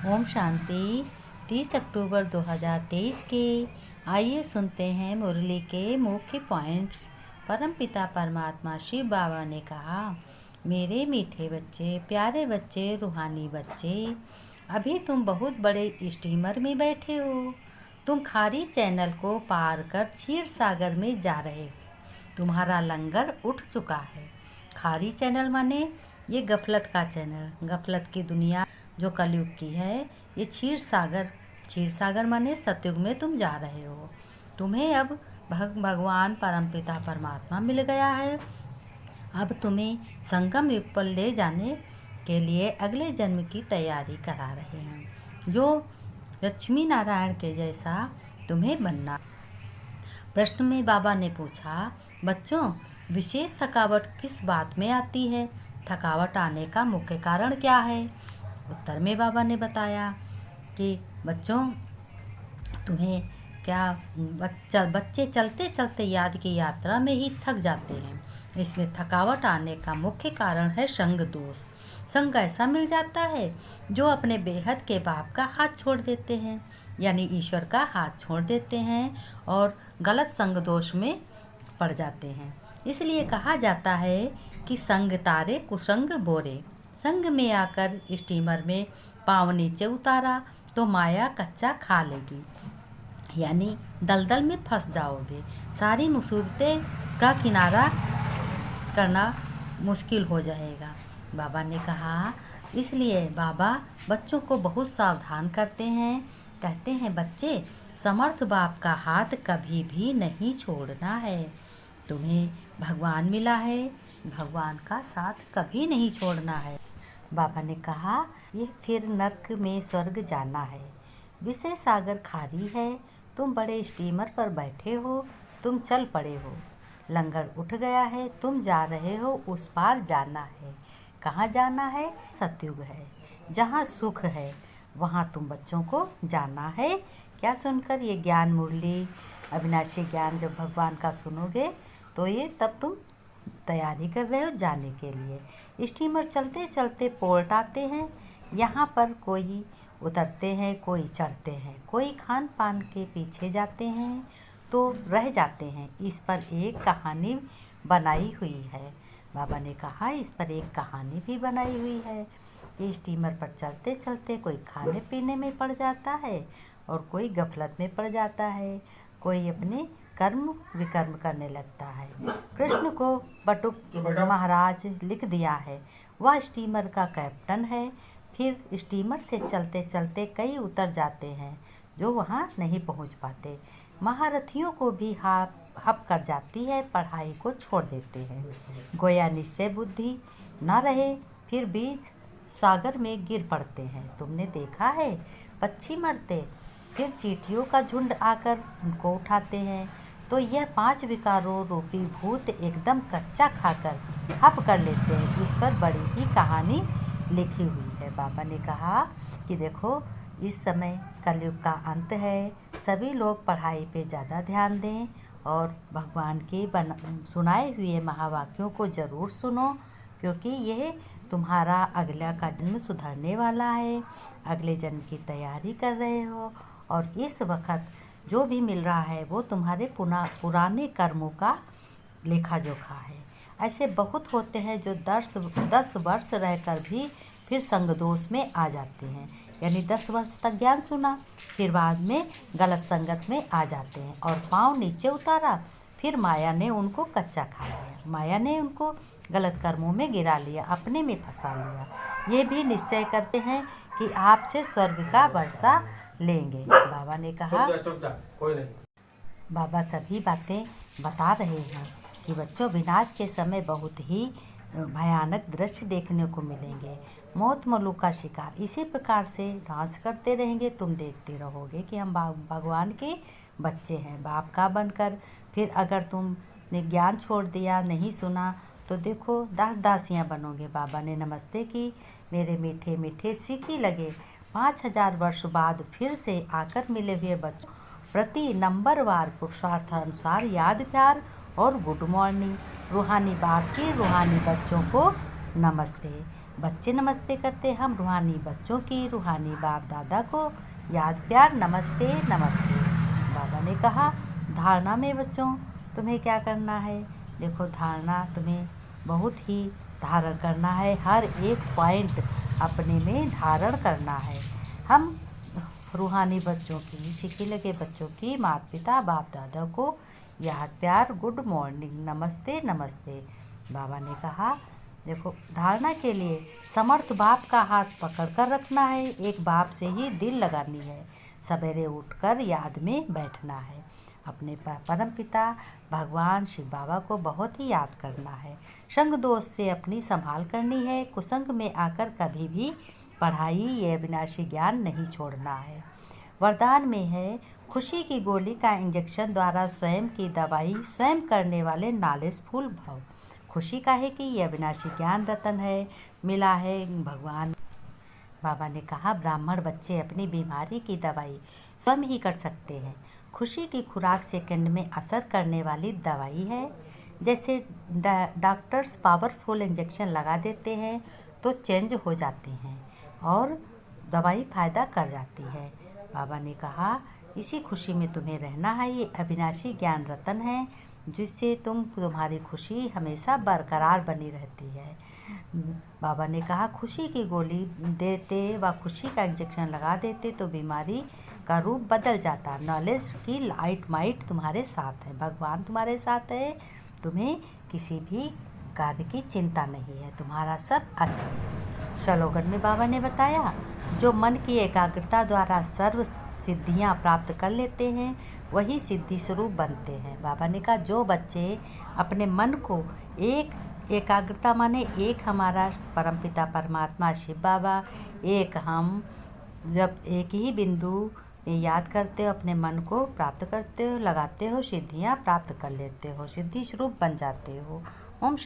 ओम शांति। 30 अक्टूबर 2023 के आइए सुनते हैं मुरली के मुख्य पॉइंट्स। परमपिता परमात्मा शिव बाबा ने कहा, मेरे मीठे बच्चे, प्यारे बच्चे, रूहानी बच्चे, अभी तुम बहुत बड़े स्टीमर में बैठे हो। तुम खारी चैनल को पार कर क्षीर सागर में जा रहे हो। तुम्हारा लंगर उठ चुका है। खारी चैनल माने ये गफलत का चैनल, गफलत की दुनिया जो कलयुग की है। ये क्षीर सागर माने सतयुग में तुम जा रहे हो। तुम्हें अब भगवान परमपिता परमात्मा मिल गया है। अब तुम्हें संगम युग पर ले जाने के लिए अगले जन्म की तैयारी करा रहे हैं, जो लक्ष्मी नारायण के जैसा तुम्हें बनना। प्रश्न में बाबा ने पूछा, बच्चों, विशेष थकावट किस बात में आती है? थकावट आने का मुख्य कारण क्या है? उत्तर में बाबा ने बताया कि बच्चों, तुम्हें क्या बच्चे चलते चलते याद की यात्रा में ही थक जाते हैं। इसमें थकावट आने का मुख्य कारण है संग दोष। संग ऐसा मिल जाता है जो अपने बेहद के बाप का हाथ छोड़ देते हैं, यानी ईश्वर का हाथ छोड़ देते हैं और गलत संग दोष में पड़ जाते हैं। इसलिए कहा जाता है कि संग तारे कुसंग बोरे। संग में आकर स्टीमर में पाँव नीचे उतारा तो माया कच्चा खा लेगी, यानी दलदल में फंस जाओगे। सारी मुसीबतें का किनारा करना मुश्किल हो जाएगा, बाबा ने कहा। इसलिए बाबा बच्चों को बहुत सावधान करते हैं। कहते हैं, बच्चे, समर्थ बाप का हाथ कभी भी नहीं छोड़ना है। तुम्हें भगवान मिला है, भगवान का साथ कभी नहीं छोड़ना है। बाबा ने कहा, ये फिर नर्क में स्वर्ग जाना है। विषय सागर खारी है। तुम बड़े स्टीमर पर बैठे हो, तुम चल पड़े हो। लंगर उठ गया है, तुम जा रहे हो, उस पार जाना है। कहाँ जाना है? सतयुग है, जहाँ सुख है, वहाँ तुम बच्चों को जाना है। क्या सुनकर ये ज्ञान मुरली, अविनाशी ज्ञान जब भगवान का सुनोगे तो ये तब तुम तैयारी कर रहे हो जाने के लिए। स्टीमर चलते चलते पोर्ट आते हैं। यहाँ पर कोई उतरते हैं, कोई चढ़ते हैं, कोई खान पान के पीछे जाते हैं तो रह जाते हैं। इस पर एक कहानी बनाई हुई है। बाबा ने कहा, इस पर एक कहानी भी बनाई हुई है कि स्टीमर पर चलते चलते कोई खाने पीने में पड़ जाता है और कोई गफलत में पड़ जाता है, कोई अपने कर्म विकर्म करने लगता है। कृष्ण को बटुक महाराज लिख दिया है, वह स्टीमर का कैप्टन है। फिर स्टीमर से चलते चलते कई उतर जाते हैं जो वहाँ नहीं पहुँच पाते। महारथियों को भी हप कर जाती है, पढ़ाई को छोड़ देते हैं। गोया निश्चय बुद्धि न रहे, फिर बीच सागर में गिर पड़ते हैं। तुमने देखा है, पक्षी मरते, फिर चींटियों का झुंड आकर उनको उठाते हैं। तो यह 5 विकारों रूपी भूत एकदम कच्चा खाकर हप कर लेते हैं। इस पर बड़ी ही कहानी लिखी हुई है। बाबा ने कहा कि देखो, इस समय कलयुग का अंत है। सभी लोग पढ़ाई पे ज़्यादा ध्यान दें और भगवान के सुनाए हुए महावाक्यों को ज़रूर सुनो, क्योंकि यह तुम्हारा अगला का जन्म सुधरने वाला है। अगले जन्म की तैयारी कर रहे हो और इस वक्त जो भी मिल रहा है वो तुम्हारे पुराने कर्मों का लेखा जोखा है। ऐसे बहुत होते हैं जो 10 वर्ष रहकर भी फिर संगदोष में आ जाते हैं, यानी 10 वर्ष तक ज्ञान सुना, फिर बाद में गलत संगत में आ जाते हैं और पाँव नीचे उतारा, फिर माया ने उनको कच्चा खा लिया, माया ने उनको गलत कर्मों में गिरा लिया, अपने में फंसा लिया। ये भी निश्चय करते हैं कि आपसे स्वर्ग का वर्षा लेंगे। बाबा ने कहा, कोई नहीं। बाबा सभी बातें बता रहे हैं कि बच्चों, विनाश के समय बहुत ही भयानक दृश्य देखने को मिलेंगे। मौत मलू का शिकार इसी प्रकार से डांस करते रहेंगे। तुम देखते रहोगे कि हम भगवान के बच्चे हैं, बाप का बनकर। फिर अगर तुमने ज्ञान छोड़ दिया, नहीं सुना, तो देखो दास दासियाँ बनोगे। बाबा ने नमस्ते की, मेरे मीठे मीठे सीखी लगे। 5000 वर्ष बाद फिर से आकर मिले हुए बच्चों प्रति नंबरवार पुरुषार्थ अनुसार याद प्यार और गुड मॉर्निंग। रूहानी बाप की रूहानी बच्चों को नमस्ते। बच्चे नमस्ते करते, हम रूहानी बच्चों की, रूहानी बाप दादा को याद प्यार नमस्ते नमस्ते। बाबा ने कहा धारणा में बच्चों तुम्हें क्या करना है। देखो धारणा तुम्हें बहुत ही धारण करना है, हर एक पॉइंट अपने में धारण करना है। हम रूहानी बच्चों की, सीखे लगे बच्चों की, माता पिता बाप दादा को याद प्यार गुड मॉर्निंग नमस्ते नमस्ते। बाबा ने कहा देखो धारणा के लिए समर्थ बाप का हाथ पकड़ कर रखना है, एक बाप से ही दिल लगानी है, सवेरे उठकर याद में बैठना है, अपने परम पिता भगवान शिव बाबा को बहुत ही याद करना है, संग दोष से अपनी संभाल करनी है, कुसंग में आकर कभी भी पढ़ाई ये विनाशी ज्ञान नहीं छोड़ना है। वरदान में है खुशी की गोली का इंजेक्शन द्वारा स्वयं की दवाई स्वयं करने वाले नॉलेजफुल भव। खुशी का है कि यह विनाशी ज्ञान रतन है, मिला है भगवान। बाबा ने कहा ब्राह्मण बच्चे अपनी बीमारी की दवाई स्वयं ही कर सकते हैं। खुशी की खुराक सेकंड में असर करने वाली दवाई है। जैसे डॉक्टर्स पावरफुल इंजेक्शन लगा देते हैं तो चेंज हो जाते हैं और दवाई फ़ायदा कर जाती है। बाबा ने कहा इसी खुशी में तुम्हें रहना है, ये अविनाशी ज्ञान रतन है जिससे तुम्हारी खुशी हमेशा बरकरार बनी रहती है। बाबा ने कहा खुशी की गोली देते व खुशी का इंजेक्शन लगा देते तो बीमारी का रूप बदल जाता। नॉलेज की लाइट माइट तुम्हारे साथ है, भगवान तुम्हारे साथ है, तुम्हें किसी भी कार्य की चिंता नहीं है, तुम्हारा सब स्लोगन में बाबा ने बताया जो मन की एकाग्रता द्वारा सर्व सिद्धियां प्राप्त कर लेते हैं वही सिद्धि स्वरूप बनते हैं। बाबा ने कहा जो बच्चे अपने मन को एकाग्रता माने एक हमारा परमपिता परमात्मा शिव बाबा, एक हम, जब एक ही बिंदु में याद करते हो अपने मन को प्राप्त करते हो, लगाते हो, सिद्धियां प्राप्त कर लेते हो, सिद्धि स्वरूप बन जाते हो। ओम